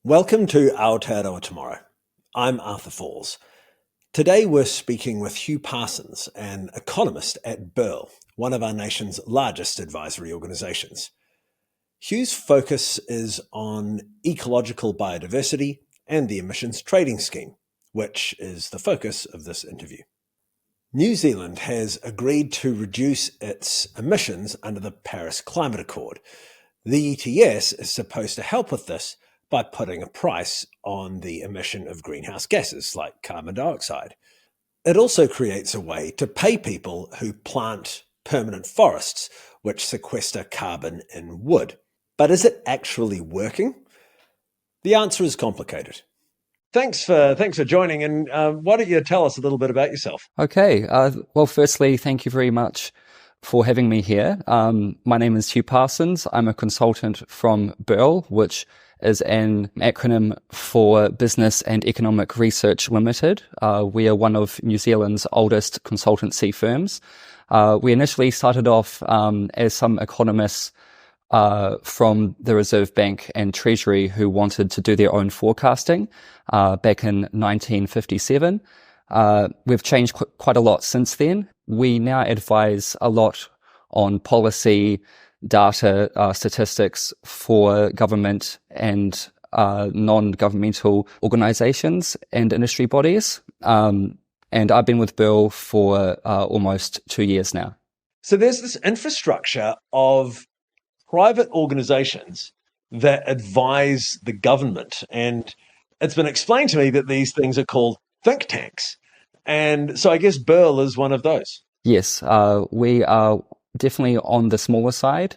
Welcome to Aotearoa Tomorrow. I'm Arthur Falls. Today we're speaking with Hugh Parsons, an economist at BERL, one of our nation's largest advisory organisations. Hugh's focus is on ecological biodiversity and the emissions trading scheme, which is the focus of this interview. New Zealand has agreed to reduce its emissions under the Paris Climate Accord. The ETS is supposed to help with this by putting a price on the emission of greenhouse gases like carbon dioxide. It also creates a way to pay people who plant permanent forests, which sequester carbon in wood. But is it actually working? The answer is complicated. Thanks for joining, and why don't you tell us a little bit about yourself? Okay. Well, firstly, thank you very much for having me here. My name is Hugh Parsons. I'm a consultant from BERL, which is an acronym for Business and Economic Research Limited. We are one of New Zealand's oldest consultancy firms. We initially started off as some economists from the Reserve Bank and Treasury who wanted to do their own forecasting back in 1957. We've changed quite a lot since then. We now advise a lot on policy, data, statistics for government and non-governmental organisations and industry bodies. And I've been with BERL for almost 2 years now. So there's this infrastructure of private organisations that advise the government, and it's been explained to me that these things are called think tanks. And so I guess BERL is one of those. Yes, we are definitely on the smaller side.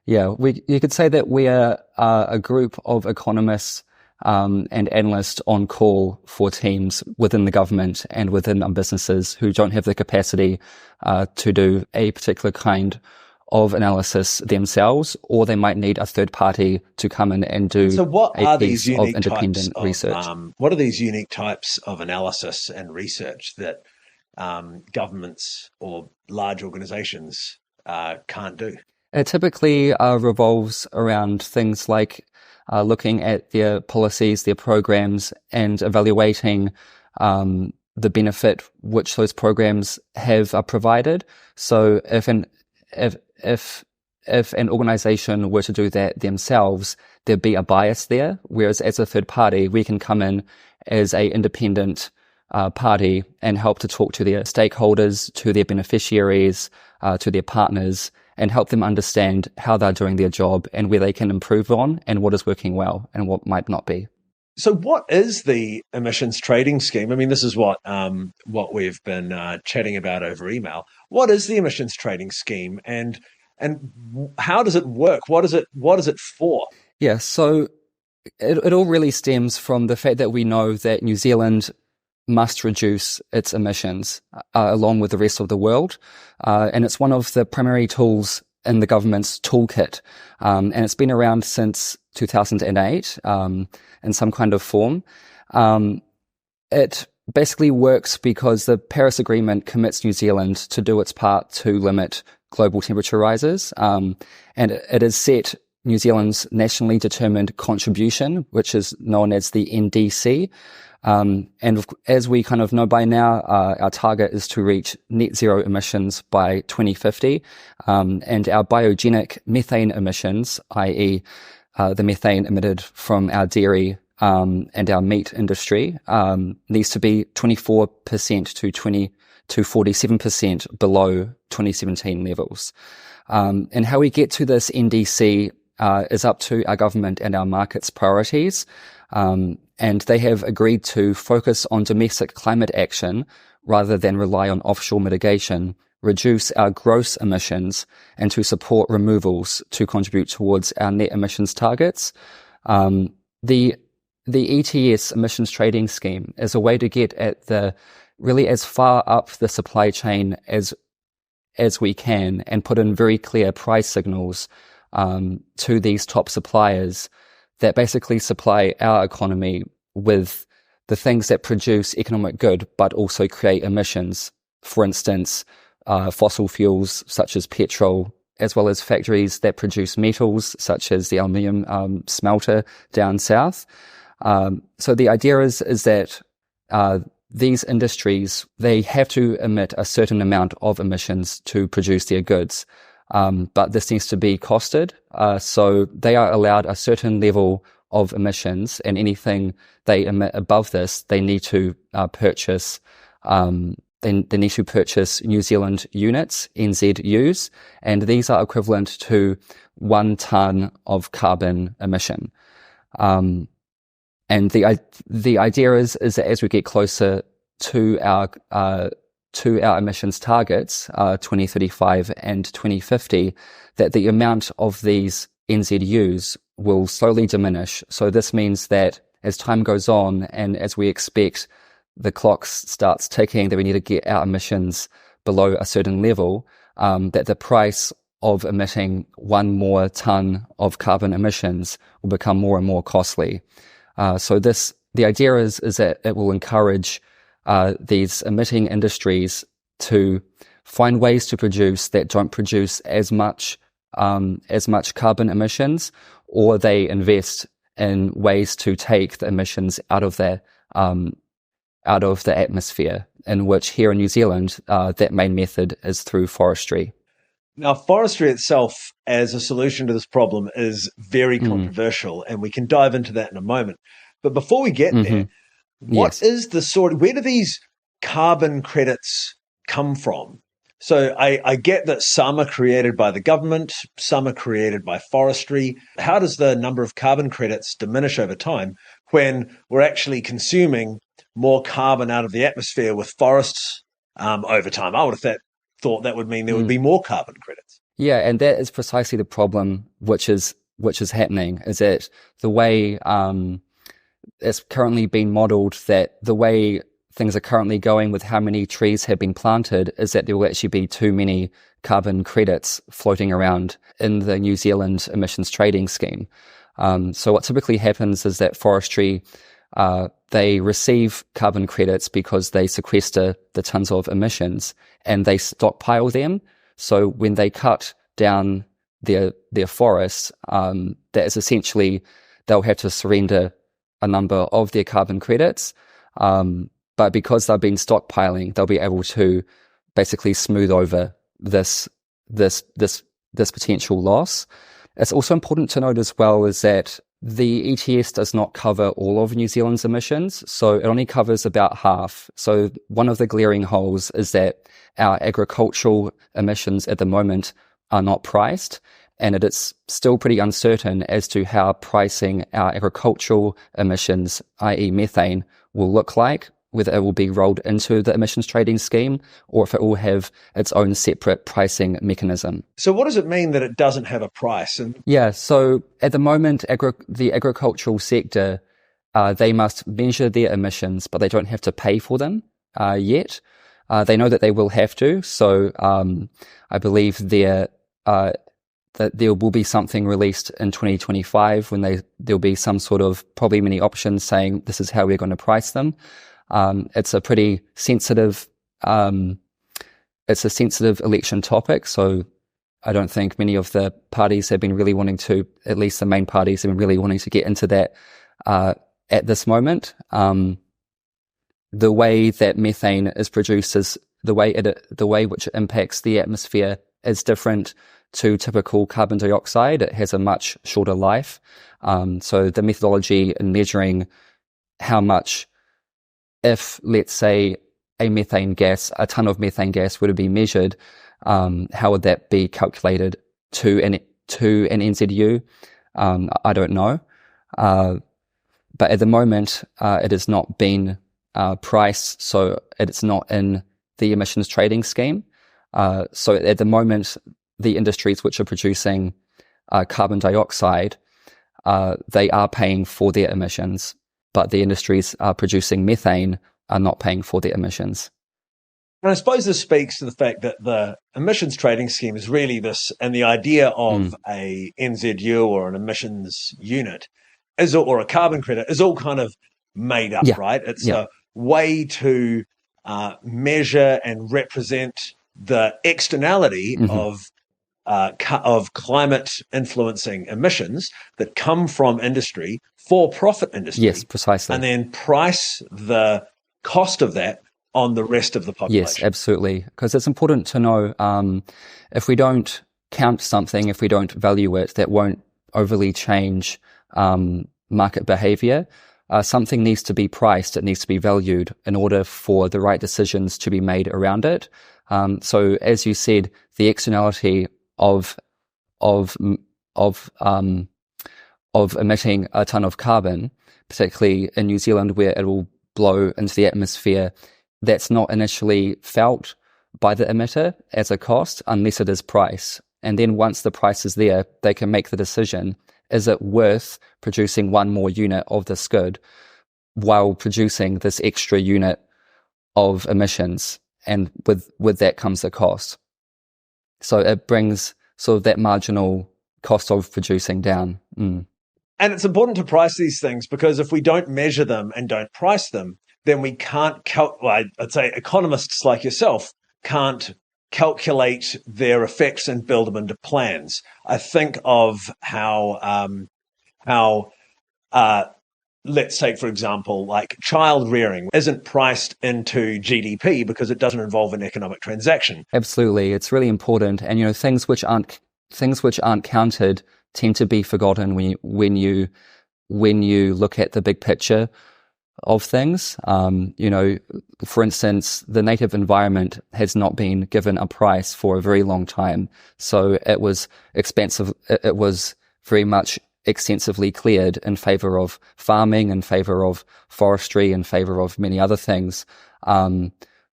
You could say that we are a group of economists and analysts on call for teams within the government and within businesses who don't have the capacity to do a particular kind of analysis themselves, or they might need a third party to come in and do a piece of independent research. What are these unique types of analysis and research that governments or large organizations can't do? It typically revolves around things like looking at their policies, their programs, and evaluating the benefit which those programs have provided. So if an organization were to do that themselves, there'd be a bias there. Whereas as a third party, we can come in as a independent party and help to talk to their stakeholders, to their beneficiaries, to their partners, and help them understand how they're doing their job and where they can improve on and what is working well and what might not be. So what is the emissions trading scheme? I mean, this is what we've been chatting about over email. What is the emissions trading scheme, and how does it work? What is it for? Yeah, so it all really stems from the fact that we know that New Zealand must reduce its emissions along with the rest of the world, and it's one of the primary tools in the government's toolkit, and it's been around since 2008 in some kind of form. It basically works because the Paris Agreement commits New Zealand to do its part to limit global temperature rises, and it has set New Zealand's nationally determined contribution, which is known as the NDC. And as we kind of know by now, our target is to reach net zero emissions by 2050. And our biogenic methane emissions, i.e. The methane emitted from our dairy and our meat industry, needs to be 24% to 47% below 2017 levels. And how we get to this NDC is up to our government and our market's priorities. And they have agreed to focus on domestic climate action rather than rely on offshore mitigation, reduce our gross emissions, and to support removals to contribute towards our net emissions targets. The ETS emissions trading scheme is a way to get at really as far up the supply chain as we can and put in very clear price signals to these top suppliers that basically supply our economy with the things that produce economic good but also create emissions. For instance, fossil fuels such as petrol, as well as factories that produce metals, such as the aluminium smelter down south. So the idea is that these industries, they have to emit a certain amount of emissions to produce their goods. But this needs to be costed. So they are allowed a certain level of emissions, and anything they emit above this, they need to purchase. They need to purchase New Zealand units, NZUs, and these are equivalent to 1 ton of carbon emission. And the idea is that as we get closer to our emissions targets, 2035 and 2050, that the amount of these NZUs will slowly diminish. So this means that as time goes on and as we expect the clock starts ticking, that we need to get our emissions below a certain level, that the price of emitting 1 more ton of carbon emissions will become more and more costly. So the idea is that it will encourage these emitting industries to find ways to produce that don't produce as much carbon emissions, or they invest in ways to take the emissions out of the atmosphere, in which here in New Zealand, that main method is through forestry. Now, forestry itself as a solution to this problem is very controversial, and we can dive into that in a moment. But before we get there, what is where do these carbon credits come from? So I get that some are created by the government, some are created by forestry. How does the number of carbon credits diminish over time when we're actually consuming more carbon out of the atmosphere with forests over time? I would have thought that would mean there would be more carbon credits. Yeah, and that is precisely the problem which is happening, is that the way it's currently been modeled, that the way things are currently going with how many trees have been planted, is that there will actually be too many carbon credits floating around in the New Zealand emissions trading scheme. So what typically happens is that forestry, they receive carbon credits because they sequester the tons of emissions and they stockpile them. So when they cut down their forests, that is essentially they'll have to surrender a number of their carbon credits. But because they've been stockpiling, they'll be able to basically smooth over this potential loss. It's also important to note as well is that the ETS does not cover all of New Zealand's emissions, so it only covers about half. So one of the glaring holes is that our agricultural emissions at the moment are not priced, and it is still pretty uncertain as to how pricing our agricultural emissions, i.e. methane, will look like, whether it will be rolled into the emissions trading scheme or if it will have its own separate pricing mechanism. So what does it mean that it doesn't have a price? Yeah, so at the moment, the agricultural sector, they must measure their emissions, but they don't have to pay for them yet. They know that they will have to. So I believe that there will be something released in 2025 when there'll be some sort of probably many options saying this is how we're going to price them. It's a pretty sensitive, election topic. So I don't think many of the parties have been really wanting to, at least the main parties have been really wanting to get into that, at this moment. The way that methane is produced is the way which it impacts the atmosphere is different to typical carbon dioxide. It has a much shorter life. So the methodology in measuring how much, if let's say a ton of methane gas were to be measured, how would that be calculated to an NZU? I don't know. But at the moment, it has not been priced, so it's not in the emissions trading scheme. So at the moment, the industries which are producing carbon dioxide, they are paying for their emissions, but the industries producing methane are not paying for their emissions. And I suppose this speaks to the fact that the emissions trading scheme is really this, and the idea of a NZU or an emissions unit or a carbon credit is all kind of made up, right? It's a way to measure and represent the externality of of climate influencing emissions that come from industry, for profit industry. Yes, precisely. And then price the cost of that on the rest of the population. Yes, absolutely. Because it's important to know if we don't count something, if we don't value it, that won't overly change market behavior. Something needs to be priced, it needs to be valued in order for the right decisions to be made around it. So as you said, the externality of emitting a ton of carbon, particularly in New Zealand where it will blow into the atmosphere, that's not initially felt by the emitter as a cost unless it is price. And then once the price is there, they can make the decision, is it worth producing one more unit of this good while producing this extra unit of emissions? And with that comes the cost. So it brings sort of that marginal cost of producing down. And it's important to price these things because if we don't measure them and don't price them, then we can't I'd say economists like yourself can't calculate their effects and build them into plans. I think of how let's take, for example, like child rearing isn't priced into GDP because it doesn't involve an economic transaction. Absolutely. It's really important. And, you know, things which aren't counted tend to be forgotten when you look at the big picture of things. You know, for instance, the native environment has not been given a price for a very long time. So it was expensive. It was very much extensively cleared in favor of farming, in favor of forestry, in favor of many other things,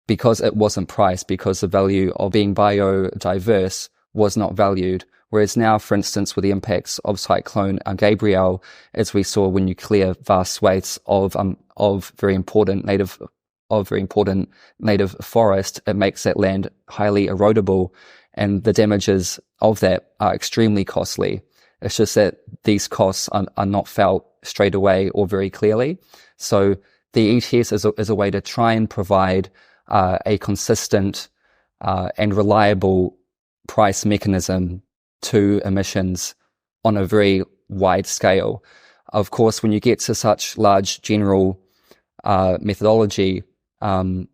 because it wasn't priced, because the value of being biodiverse was not valued. Whereas now, for instance, with the impacts of Cyclone Gabrielle, as we saw when you clear vast swathes of very important native forest, it makes that land highly erodible, and the damages of that are extremely costly. It's just that these costs are not felt straight away or very clearly. So the ETS is a way to try and provide a consistent and reliable price mechanism to emissions on a very wide scale. Of course, when you get to such large general methodology, it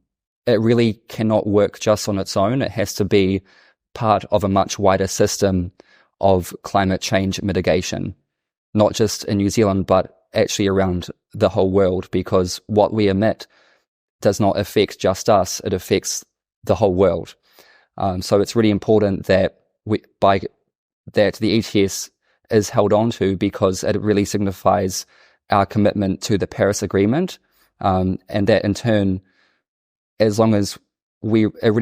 really cannot work just on its own. It has to be part of a much wider system of climate change mitigation, not just in New Zealand, but actually around the whole world, because what we emit does not affect just us, it affects the whole world. So it's really important that that the ETS is held on to, because it really signifies our commitment to the Paris Agreement, and that in turn, as long as it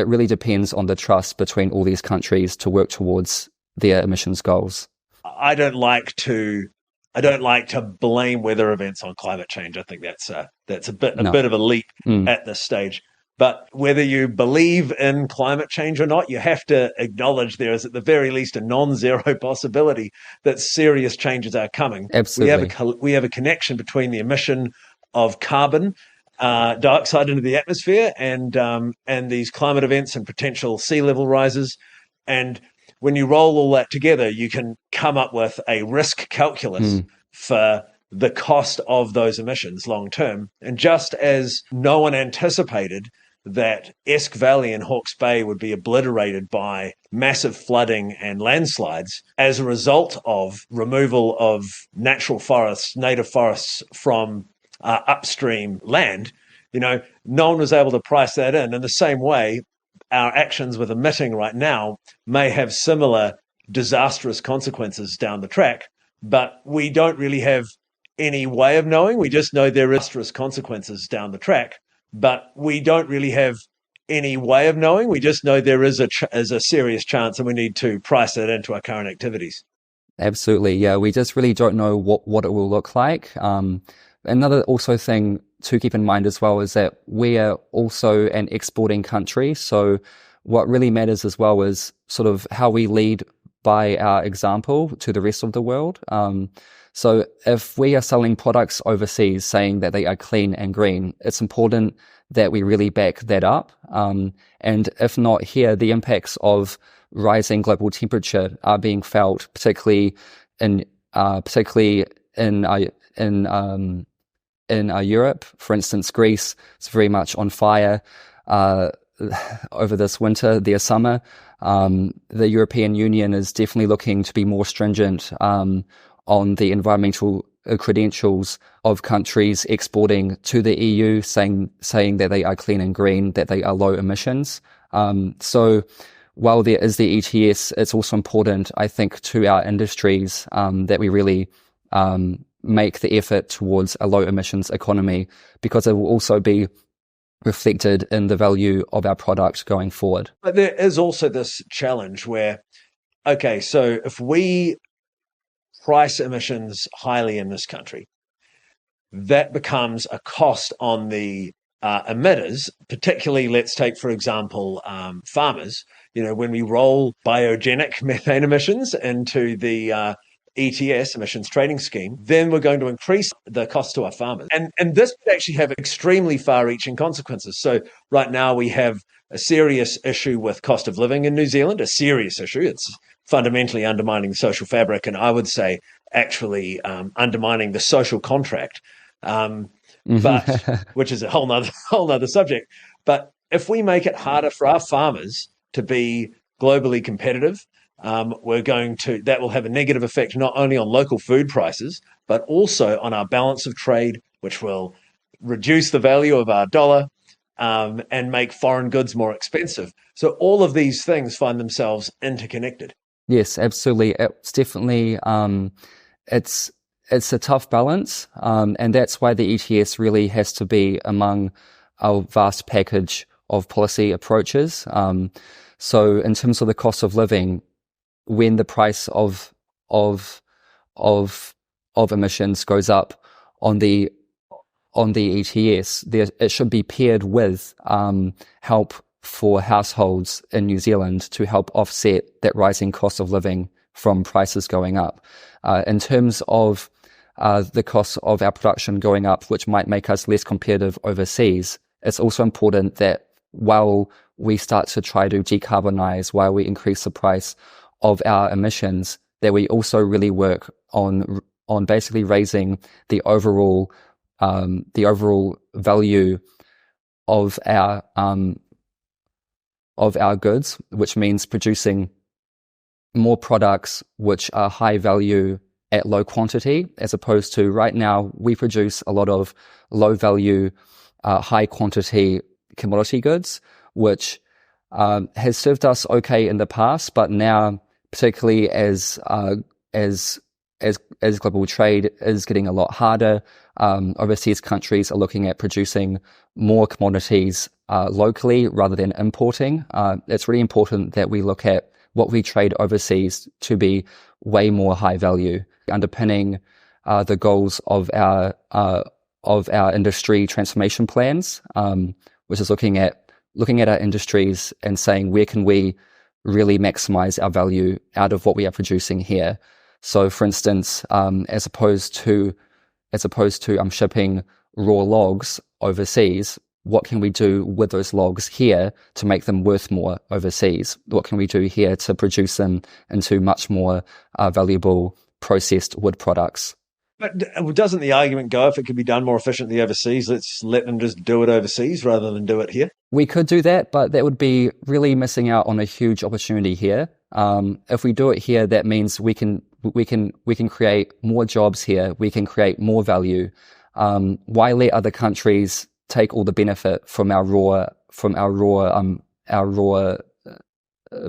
really depends on the trust between all these countries to work towards their emissions goals. I don't like to blame weather events on climate change. I think that's a bit of a leap at this stage. But whether you believe in climate change or not, you have to acknowledge there is at the very least a non-zero possibility that serious changes are coming. Absolutely. We have a connection between the emission of carbon dioxide into the atmosphere and these climate events and potential sea level rises. And when you roll all that together, you can come up with a risk calculus for the cost of those emissions long term. And just as no one anticipated that Esk Valley in Hawke's Bay would be obliterated by massive flooding and landslides as a result of removal of natural forests, native forests from upstream land, you know, no one was able to price that in. In the same way, our actions with emitting right now may have similar disastrous consequences down the track, but we don't really have any way of knowing. We just know there are disastrous consequences down the track, but we don't really have any way of knowing. We just know there is a serious chance, and we need to price that into our current activities. Absolutely, yeah. We just really don't know what it will look like. Another also thing to keep in mind as well is that we are also an exporting country. So what really matters as well is sort of how we lead by our example to the rest of the world. So if we are selling products overseas saying that they are clean and green, it's important that we really back that up. And if not here, the impacts of rising global temperature are being felt, particularly in Europe. For instance, Greece is very much on fire over this winter, their summer. The European Union is definitely looking to be more stringent on the environmental credentials of countries exporting to the EU, saying that they are clean and green, that they are low emissions. So while there is the ETS, it's also important, I think, to our industries that we really make the effort towards a low emissions economy, because it will also be reflected in the value of our product going forward. But there is also this challenge where, okay, so if we price emissions highly in this country, that becomes a cost on the emitters, particularly, let's take, for example, farmers. When we roll biogenic methane emissions into the ETS, emissions trading scheme, then we're going to increase the cost to our farmers. And this could actually have extremely far-reaching consequences. So right now we have a serious issue with cost of living in New Zealand, a serious issue. It's fundamentally undermining the social fabric, and I would say actually undermining the social contract, but which is a whole nother subject. But if we make it harder for our farmers to be globally competitive, that will have a negative effect not only on local food prices, but also on our balance of trade, which will reduce the value of our dollar and make foreign goods more expensive. So all of these things find themselves interconnected. Yes, absolutely. It's definitely, it's a tough balance. And that's why the ETS really has to be among our vast package of policy approaches. So in terms of the cost of living, when the price of emissions goes up on the ETS, it should be paired with help for households in New Zealand to help offset that rising cost of living from prices going up. In terms of the cost of our production going up, which might make us less competitive overseas, it's also important that while we start to try to decarbonize, while we increase the price of our emissions, that we also really work on basically raising the overall value of our goods, which means producing more products which are high value at low quantity, as opposed to right now we produce a lot of low value, high quantity commodity goods, which has served us okay in the past, but now, particularly as global trade is getting a lot harder, overseas countries are looking at producing more commodities locally rather than importing. It's really important that we look at what we trade overseas to be way more high value, underpinning the goals of our industry transformation plans, which is looking at our industries and saying, where can we really maximize our value out of what we are producing here? So, for instance, as opposed to shipping raw logs overseas, what can we do with those logs here to make them worth more overseas? What can we do here to produce them into much more valuable processed wood products? But doesn't the argument go, if it could be done more efficiently overseas, let's let them just do it overseas rather than do it here? We could do that, but that would be really missing out on a huge opportunity here. If we do it here, that means we can create more jobs here. We can create more value. Why let other countries take all the benefit from our raw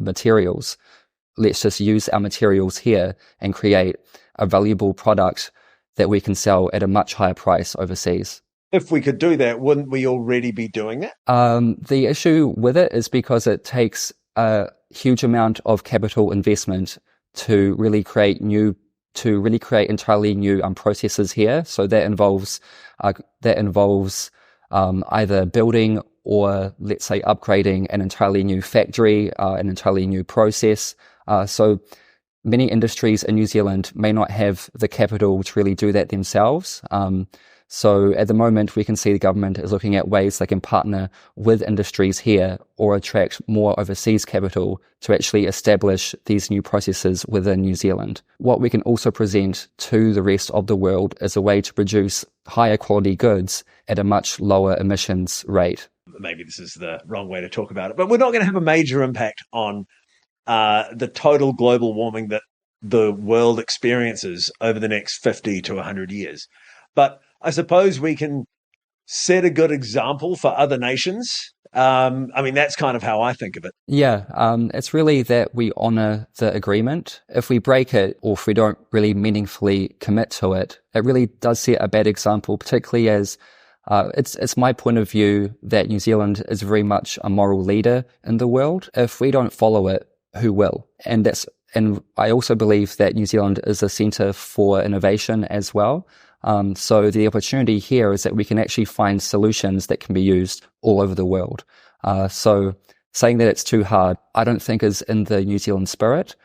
materials? Let's just use our materials here and create a valuable product that we can sell at a much higher price overseas. If we could do that, wouldn't we already be doing that? The issue with it is because it takes a huge amount of capital investment to really create entirely new processes here. So that involves either building or, let's say, upgrading an entirely new factory, an entirely new process. So many industries in New Zealand may not have the capital to really do that themselves. So at the moment, we can see the government is looking at ways they can partner with industries here or attract more overseas capital to actually establish these new processes within New Zealand. What we can also present to the rest of the world is a way to produce higher quality goods at a much lower emissions rate. Maybe this is the wrong way to talk about it, but we're not going to have a major impact on the total global warming that the world experiences over the next 50 to 100 years. But I suppose we can set a good example for other nations. That's kind of how I think of it. Yeah, it's really that we honour the agreement. If we break it, or if we don't really meaningfully commit to it, it really does set a bad example, particularly as it's my point of view that New Zealand is very much a moral leader in the world. If we don't follow it, who will? And I also believe that New Zealand is a centre for innovation as well. So the opportunity here is that we can actually find solutions that can be used all over the world. So saying that it's too hard, I don't think is in the New Zealand spirit.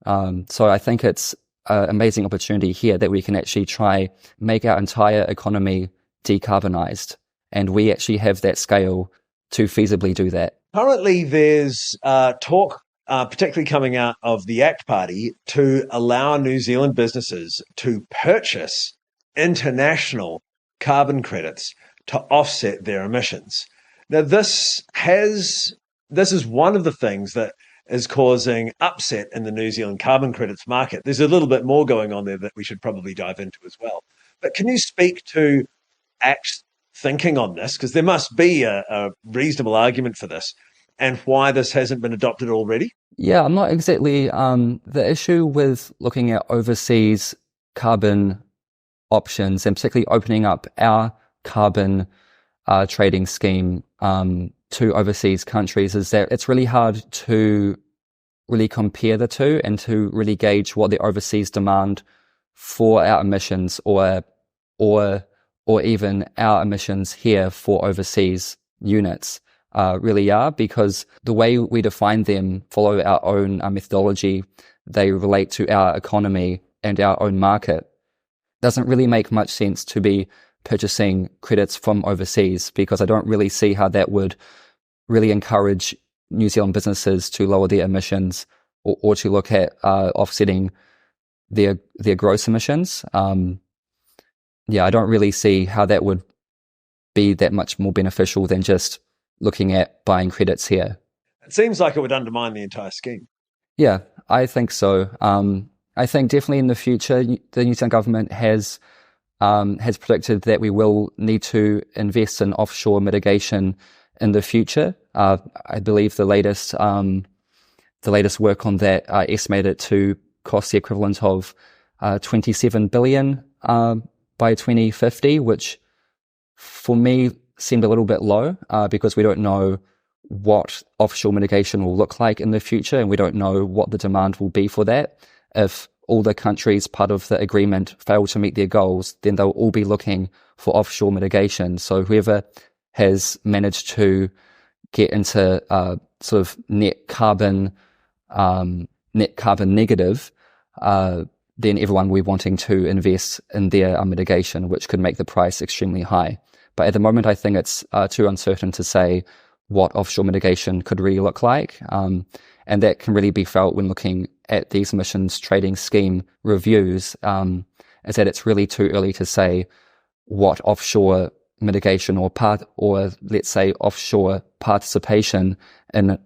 So I think it's an amazing opportunity here that we can actually try make our entire economy decarbonised. And we actually have that scale to feasibly do that. Currently, there's talk, particularly coming out of the ACT Party, to allow New Zealand businesses to purchase international carbon credits to offset their emissions. Now, this is one of the things that is causing upset in the New Zealand carbon credits market. There's a little bit more going on there that we should probably dive into as well. But can you speak to ACT's thinking on this? Because there must be a reasonable argument for this, and why this hasn't been adopted already. Yeah, I'm not exactly the issue with looking at overseas carbon options and particularly opening up our carbon trading scheme to overseas countries is that it's really hard to really compare the two and to really gauge what the overseas demand for our emissions or even our emissions here for overseas units really are, because the way we define them follow our own methodology. They relate to our economy and our own market. Doesn't really make much sense to be purchasing credits from overseas, because I don't really see how that would really encourage New Zealand businesses to lower their emissions or to look at offsetting their gross emissions. I don't really see how that would be that much more beneficial than just looking at buying credits here. It seems like it would undermine the entire scheme. Yeah, I think so. I think definitely in the future, the New Zealand government has predicted that we will need to invest in offshore mitigation in the future. I believe the latest work on that estimated to cost the equivalent of 27 billion by 2050, which for me seemed a little bit low because we don't know what offshore mitigation will look like in the future, and we don't know what the demand will be for that. If all the countries part of the agreement fail to meet their goals, then they'll all be looking for offshore mitigation. So whoever has managed to get into sort of net carbon negative, then everyone will be wanting to invest in their mitigation, which could make the price extremely high. But at the moment, I think it's too uncertain to say what offshore mitigation could really look like. And that can really be felt when looking at these emissions trading scheme reviews, is that it's really too early to say what offshore mitigation or let's say offshore participation in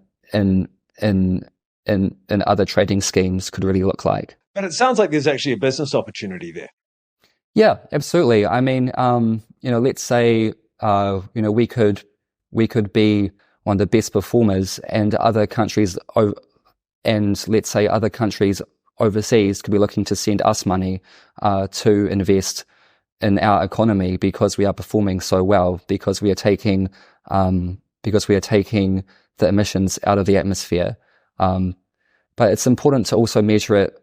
other trading schemes could really look like. But it sounds like there's actually a business opportunity there. Yeah, absolutely. I mean, let's say, we could be one of the best performers, and other countries, let's say other countries overseas could be looking to send us money to invest in our economy because we are performing so well, because we are taking the emissions out of the atmosphere. But it's important to also measure it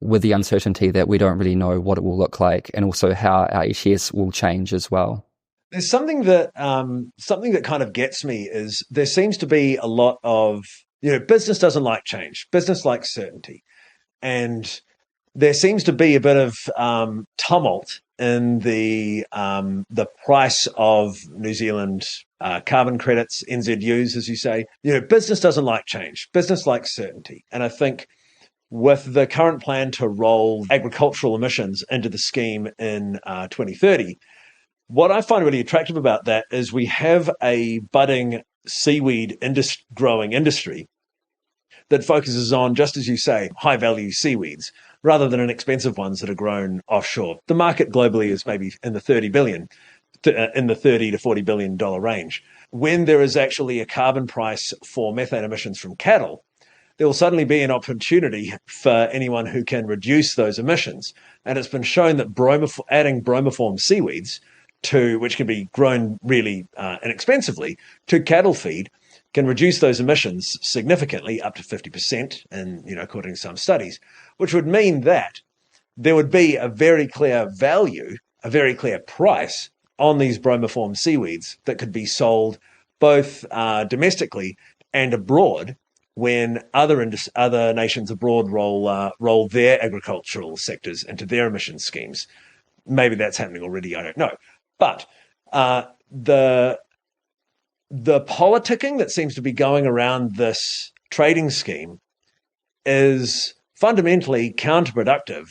with the uncertainty that we don't really know what it will look like, and also how our ETS will change as well. There's something that kind of gets me is there seems to be a lot of, business doesn't like change. Business likes certainty. And there seems to be a bit of tumult in the price of New Zealand carbon credits, NZUs, as you say. Business doesn't like change. Business likes certainty. And I think with the current plan to roll agricultural emissions into the scheme in 2030, what I find really attractive about that is we have a budding seaweed growing industry that focuses on, just as you say, high-value seaweeds, rather than inexpensive ones that are grown offshore. The market globally is maybe in the $30 to $40 billion range. When there is actually a carbon price for methane emissions from cattle, there will suddenly be an opportunity for anyone who can reduce those emissions. And it's been shown that adding bromiform seaweeds, which can be grown really inexpensively, to cattle feed can reduce those emissions significantly, up to 50%, and according to some studies, which would mean that there would be a very clear value, a very clear price on these bromiform seaweeds that could be sold both domestically and abroad when other nations abroad roll their agricultural sectors into their emission schemes. Maybe that's happening already, I don't know. But the politicking that seems to be going around this trading scheme is fundamentally counterproductive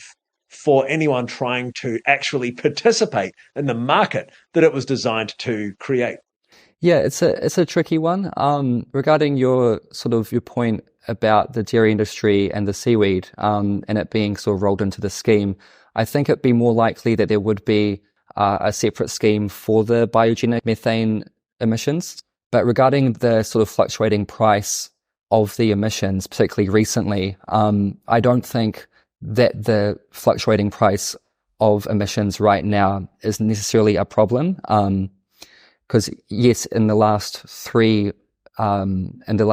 for anyone trying to actually participate in the market that it was designed to create. Yeah, it's a tricky one. Regarding your point about the dairy industry and the seaweed, and it being sort of rolled into the scheme, I think it'd be more likely that there would be a separate scheme for the biogenic methane emissions. But regarding the sort of fluctuating price of the emissions, particularly recently, I don't think that the fluctuating price of emissions right now is necessarily a problem. Because yes, in the last three auctions,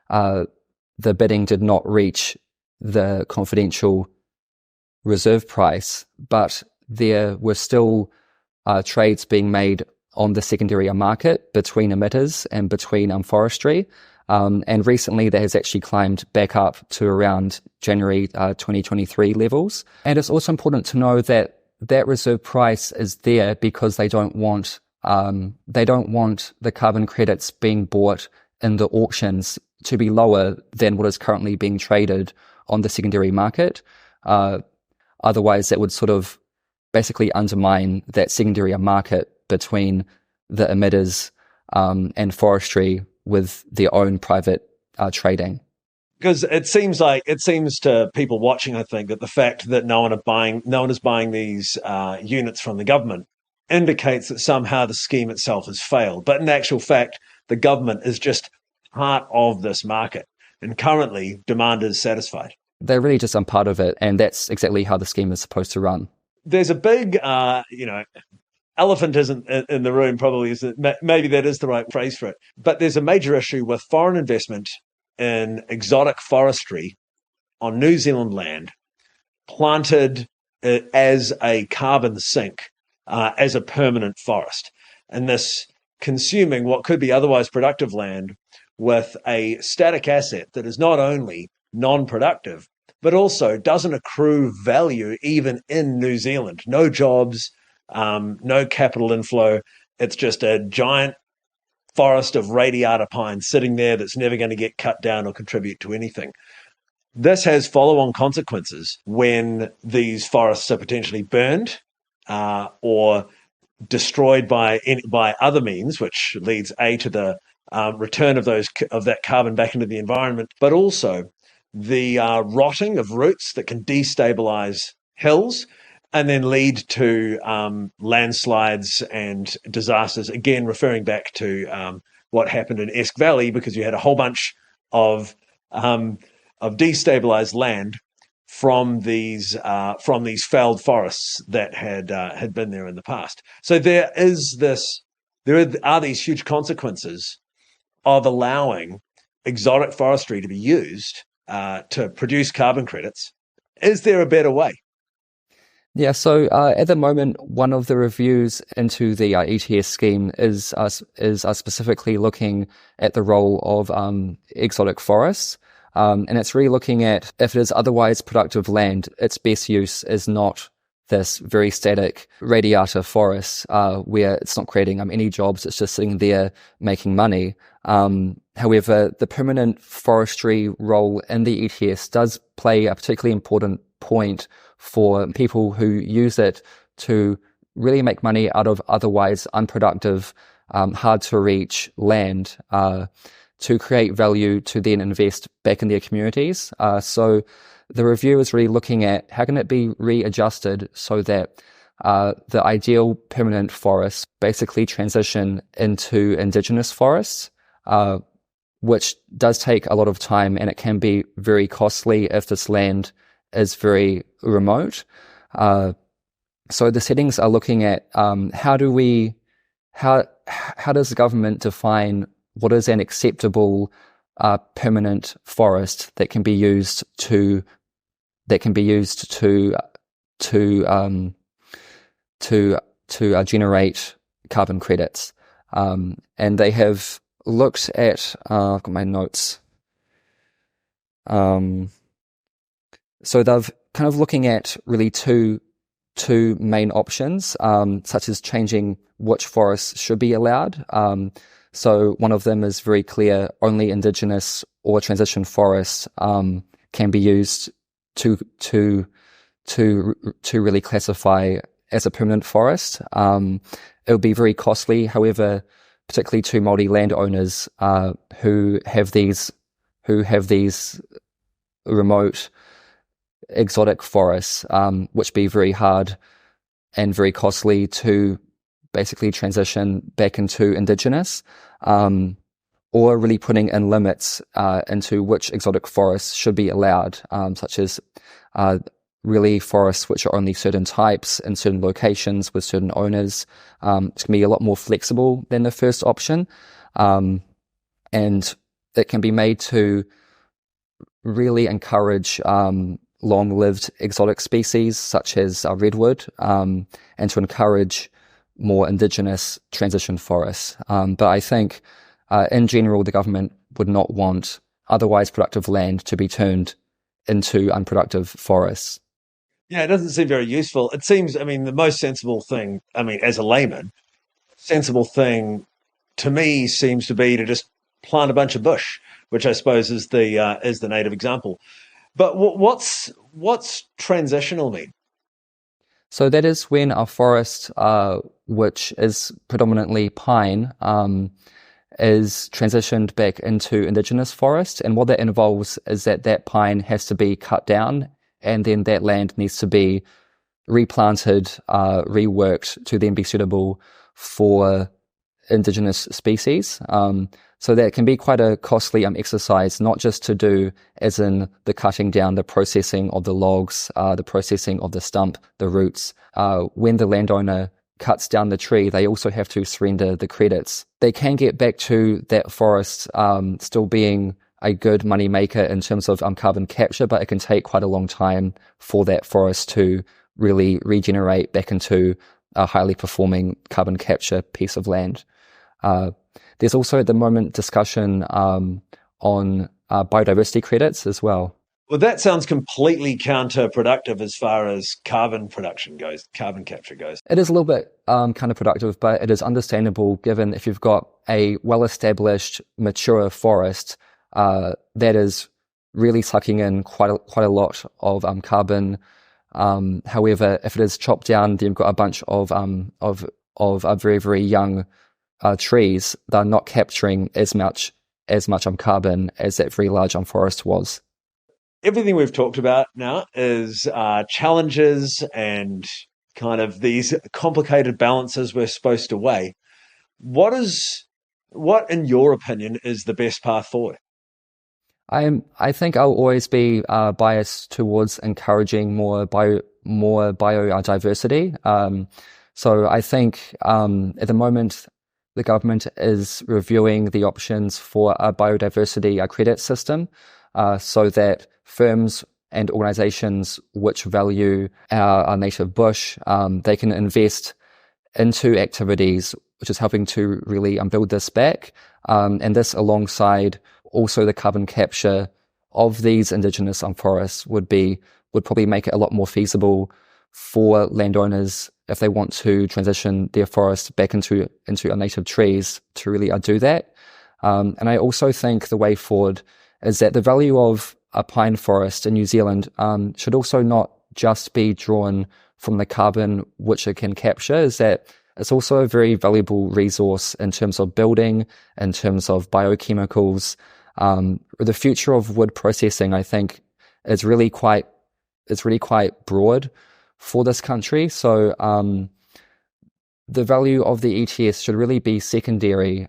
the bidding did not reach the confidential reserve price, but there were still trades being made on the secondary market between emitters and between forestry. And recently that has actually climbed back up to around January 2023 levels. And it's also important to know that reserve price is there because they don't want the carbon credits being bought in the auctions to be lower than what is currently being traded on the secondary market. Otherwise, that would sort of basically undermine that secondary market between the emitters and forestry with their own private trading. Because it seems to people watching, I think, that the fact that no one is buying these units from the government indicates that somehow the scheme itself has failed. But in actual fact, the government is just part of this market, and currently demand is satisfied. They're really just a part of it, and that's exactly how the scheme is supposed to run. There's a big, elephant isn't in the room, probably isn't. Maybe that is the right phrase for it. But there's a major issue with foreign investment in exotic forestry on New Zealand land, planted as a carbon sink, as a permanent forest. And this consuming what could be otherwise productive land with a static asset that is not only non-productive, but also doesn't accrue value even in New Zealand. No jobs, no capital inflow. It's just a giant forest of radiata pine sitting there that's never going to get cut down or contribute to anything. This has follow-on consequences when these forests are potentially burned or destroyed by other means, which leads to the return of that carbon back into the environment, but also the rotting of roots that can destabilize hills and then lead to landslides and disasters, again, referring back to what happened in Esk Valley, because you had a whole bunch of destabilized land from these felled forests that had been there in the past. So there are these huge consequences of allowing exotic forestry to be used to produce carbon credits. Is there a better way? Yeah, so at the moment, one of the reviews into the ETS scheme is specifically looking at the role of exotic forests. And it's really looking at if it is otherwise productive land, its best use is not this very static radiata forest where it's not creating any jobs, it's just sitting there making money. However, the permanent forestry role in the ETS does play a particularly important point for people who use it to really make money out of otherwise unproductive, hard to reach land, to create value to then invest back in their communities. So the review is really looking at how can it be readjusted so that the ideal permanent forests basically transition into indigenous forests, which does take a lot of time and it can be very costly if this land is very remote. So the settings are looking at how does the government define what is an acceptable permanent forest that can be used to generate carbon credits, and they have looked at. I've got my notes. So they've kind of looking at really two main options, such as changing which forests should be allowed. So one of them is very clear: only indigenous or transition forests can be used to really classify as a permanent forest. It would be very costly, however, particularly to Māori landowners who have these remote exotic forests, which be very hard and very costly to basically transition back into indigenous, or really putting in limits into which exotic forests should be allowed, such as really forests which are only certain types in certain locations with certain owners. It's going to be a lot more flexible than the first option, and it can be made to really encourage long-lived exotic species such as redwood, and to encourage more indigenous transition forests. But I think in general, the government would not want otherwise productive land to be turned into unproductive forests. Yeah, it doesn't seem very useful. It seems, the most sensible thing, as a layman, sensible thing to me seems to be to just plant a bunch of bush, which I suppose is the native example. But what's transitional mean? So that is when a forest, which is predominantly pine, is transitioned back into indigenous forest. And what that involves is that pine has to be cut down, and then that land needs to be replanted, reworked to then be suitable for indigenous species. So that can be quite a costly exercise, not just to do as in the cutting down, the processing of the logs, the processing of the stump, the roots. When the landowner cuts down the tree, they also have to surrender the credits. They can get back to that forest still being a good money maker in terms of carbon capture, but it can take quite a long time for that forest to really regenerate back into a highly performing carbon capture piece of land. There's also at the moment discussion on biodiversity credits as well. Well, that sounds completely counterproductive as far as carbon production goes, carbon capture goes. It is a little bit counterproductive, but it is understandable given if you've got a well-established, mature forest that is really sucking in quite a lot of carbon. However, if it is chopped down, then you've got a bunch of very, very young trees that are not capturing as much carbon as that very large forest was. Everything we've talked about now is challenges and kind of these complicated balances we're supposed to weigh. What, in your opinion, is the best path forward? I think I'll always be biased towards encouraging more biodiversity. So I think at the moment the government is reviewing the options for a biodiversity credit system, so that firms and organizations which value our native bush, they can invest into activities which is helping to really build this back, and this alongside also the carbon capture of these indigenous forests would probably make it a lot more feasible for landowners if they want to transition their forest back into our native trees to really do that. And I also think the way forward is that the value of a pine forest in New Zealand should also not just be drawn from the carbon which it can capture, is that it's also a very valuable resource in terms of building, in terms of biochemicals. The future of wood processing, I think, is really quite broad for this country. So the value of the ETS should really be secondary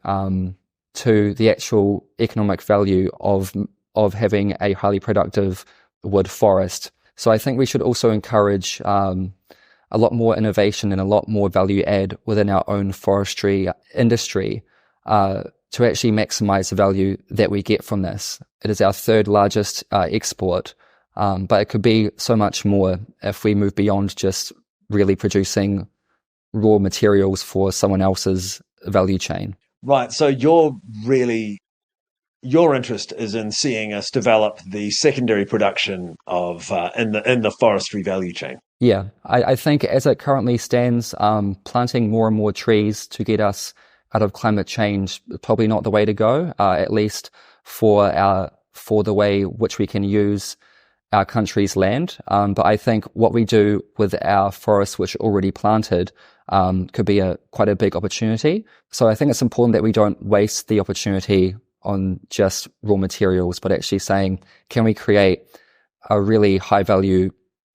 to the actual economic value of having a highly productive wood forest. So I think we should also encourage a lot more innovation and a lot more value add within our own forestry industry to actually maximize the value that we get from this. It is our third largest export, but it could be so much more if we move beyond just really producing raw materials for someone else's value chain. Right. So your interest is in seeing us develop the secondary production of in the forestry value chain. Yeah, I think as it currently stands, planting more and more trees to get us out of climate change is probably not the way to go, at least for the way which we can use our country's land. But I think what we do with our forests which are already planted could be quite a big opportunity. So I think it's important that we don't waste the opportunity on just raw materials, but actually saying, can we create a really high value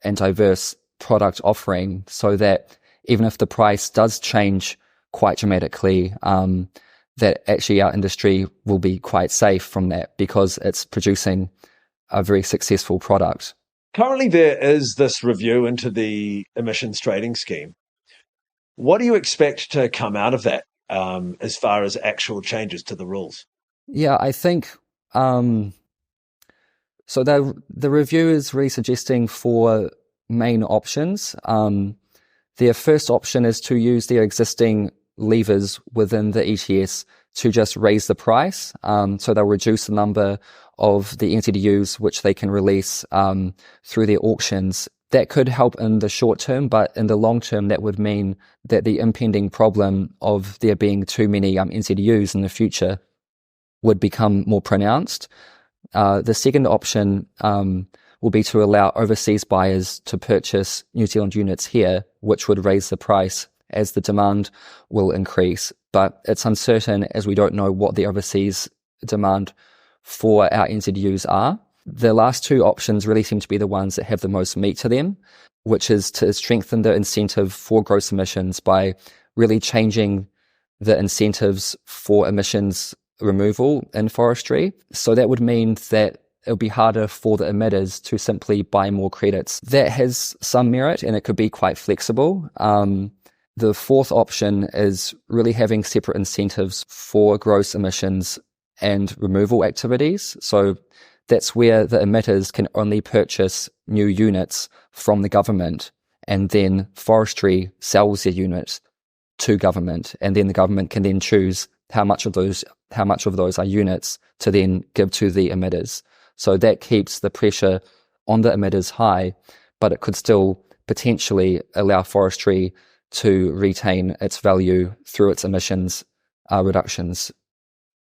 and diverse product offering so that even if the price does change quite dramatically, that actually our industry will be quite safe from that because it's producing a very successful product. Currently, there is this review into the emissions trading scheme. What do you expect to come out of that as far as actual changes to the rules? Yeah, I think so. The review is really suggesting four main options. Their first option is to use their existing levers within the ETS to just raise the price. So they'll reduce the number of the NZDUs which they can release through their auctions. That could help in the short term, but in the long term, that would mean that the impending problem of there being too many NZDUs in the future would become more pronounced. The second option will be to allow overseas buyers to purchase New Zealand units here, which would raise the price as the demand will increase. But it's uncertain as we don't know what the overseas demand for our NZUs are. The last two options really seem to be the ones that have the most meat to them, which is to strengthen the incentive for gross emissions by really changing the incentives for emissions removal in forestry. So that would mean that it would be harder for the emitters to simply buy more credits. That has some merit and it could be quite flexible. The fourth option is really having separate incentives for gross emissions and removal activities. So that's where the emitters can only purchase new units from the government, and then forestry sells their units to government, and then the government can then choose how much of those are units to then give to the emitters. So that keeps the pressure on the emitters high, but it could still potentially allow forestry to retain its value through its emissions reductions.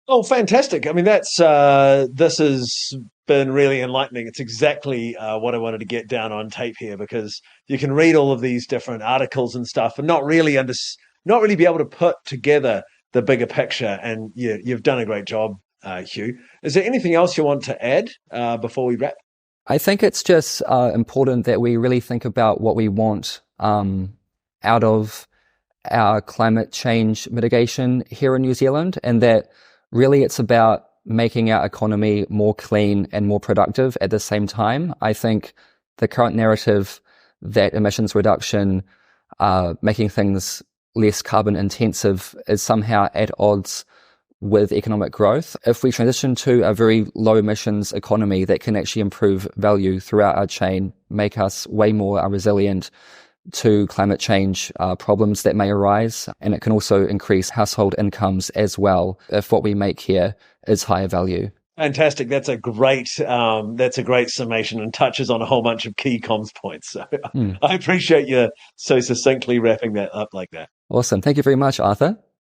Oh, fantastic. I mean, this has been really enlightening. It's exactly what I wanted to get down on tape here, because you can read all of these different articles and stuff and not really be able to put together the bigger picture. And you've done a great job, Hugh. Is there anything else you want to add before we wrap? I think it's just important that we really think about what we want out of our climate change mitigation here in New Zealand, and that really it's about making our economy more clean and more productive at the same time. I think the current narrative that emissions reduction, making things less carbon intensive, is somehow at odds with economic growth. If we transition to a very low emissions economy that can actually improve value throughout our chain, make us way more resilient to climate change problems that may arise, and it can also increase household incomes as well if what we make here is higher value. Fantastic. That's a great summation and touches on a whole bunch of key comms points. So Hmm. I appreciate you so succinctly wrapping that up like that. Awesome. Thank you very much, Arthur.